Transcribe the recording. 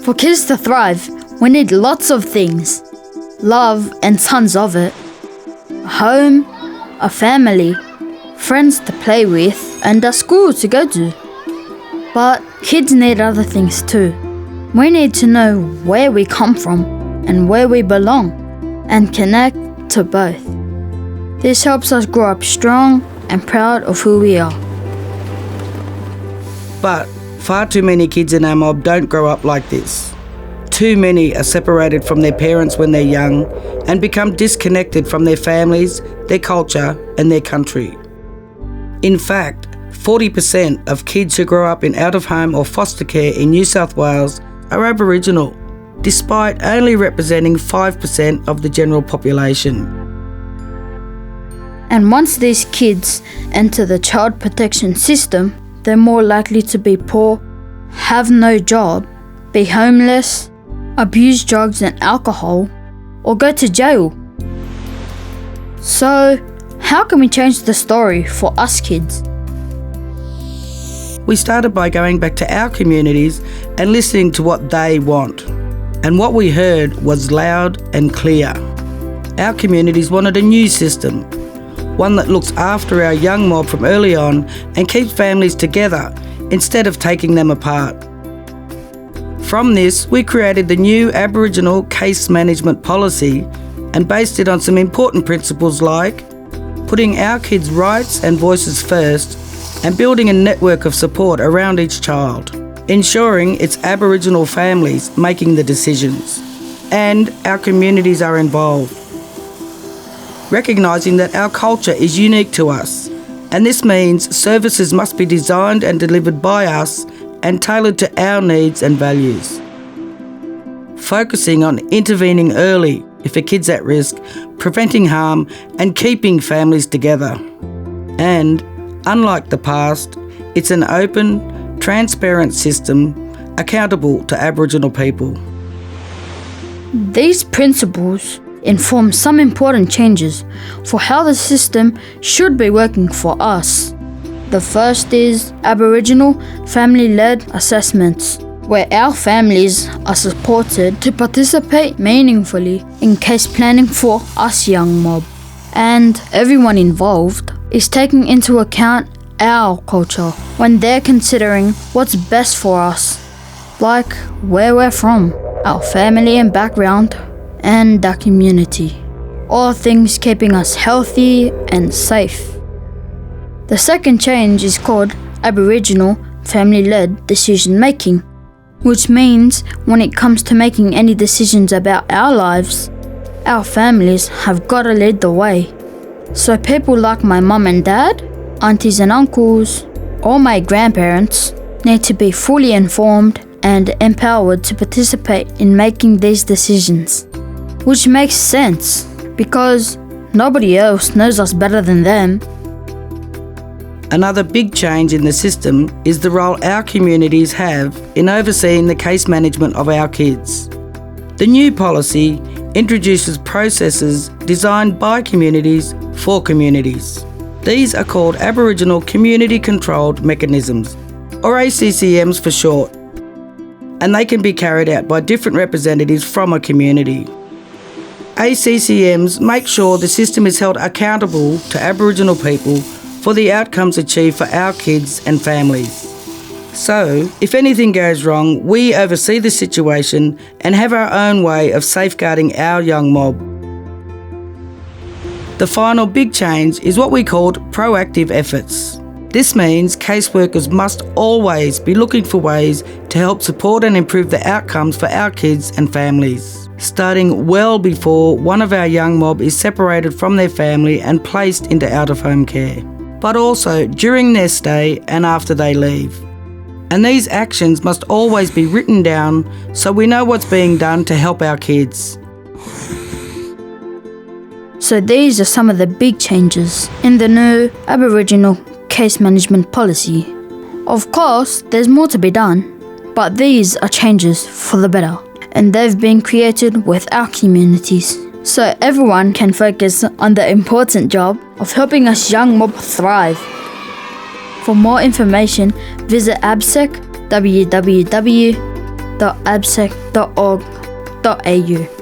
For kids to thrive, we need lots of things. Love and tons of it. A home, a family, friends to play with, and a school to go to. But kids need other things too. We need to know where we come from and where we belong, and connect to both. This helps us grow up strong and proud of who we are. But far too many kids in our mob don't grow up like this. Too many are separated from their parents when they're young and become disconnected from their families, their culture, and their country. In fact, 40% of kids who grow up in out-of-home or foster care in New South Wales are Aboriginal, despite only representing 5% of the general population. And once these kids enter the child protection system, they're more likely to be poor, have no job, be homeless, abuse drugs and alcohol, or go to jail. So, how can we change the story for us kids? We started by going back to our communities and listening to what they want. And what we heard was loud and clear. Our communities wanted a new system, one that looks after our young mob from early on and keeps families together instead of taking them apart. From this, we created the new Aboriginal Case Management Policy and based it on some important principles like putting our kids' rights and voices first and building a network of support around each child, ensuring it's Aboriginal families making the decisions, and our communities are involved. Recognising that our culture is unique to us, and this means services must be designed and delivered by us and tailored to our needs and values. Focusing on intervening early if a kid's at risk, preventing harm and keeping families together. And, unlike the past, it's an open, transparent system accountable to Aboriginal people. These principles inform some important changes for how the system should be working for us. The first is Aboriginal family-led assessments, where our families are supported to participate meaningfully in case planning for us young mob. And everyone involved is taking into account our culture when they're considering what's best for us, like where we're from, our family and background, and our community. All things keeping us healthy and safe. The second change is called Aboriginal family-led decision-making, which means when it comes to making any decisions about our lives, our families have got to lead the way. So people like my mum and dad, aunties and uncles, or my grandparents need to be fully informed and empowered to participate in making these decisions. Which makes sense, because nobody else knows us better than them. Another big change in the system is the role our communities have in overseeing the case management of our kids. The new policy introduces processes designed by communities for communities. These are called Aboriginal Community-Controlled Mechanisms, or ACCMs for short, and they can be carried out by different representatives from a community. ACCMs make sure the system is held accountable to Aboriginal people for the outcomes achieved for our kids and families. So, if anything goes wrong, we oversee the situation and have our own way of safeguarding our young mob. The final big change is what we called proactive efforts. This means caseworkers must always be looking for ways to help support and improve the outcomes for our kids and families, starting well before one of our young mob is separated from their family and placed into out-of-home care, but also during their stay and after they leave. And these actions must always be written down so we know what's being done to help our kids. So these are some of the big changes in the new Aboriginal Case Management Policy. Of course, there's more to be done, but these are changes for the better, and they've been created with our communities, so everyone can focus on the important job of helping us young mob thrive. For more information, visit AbSec, www.absec.org.au. www.absec.org.au.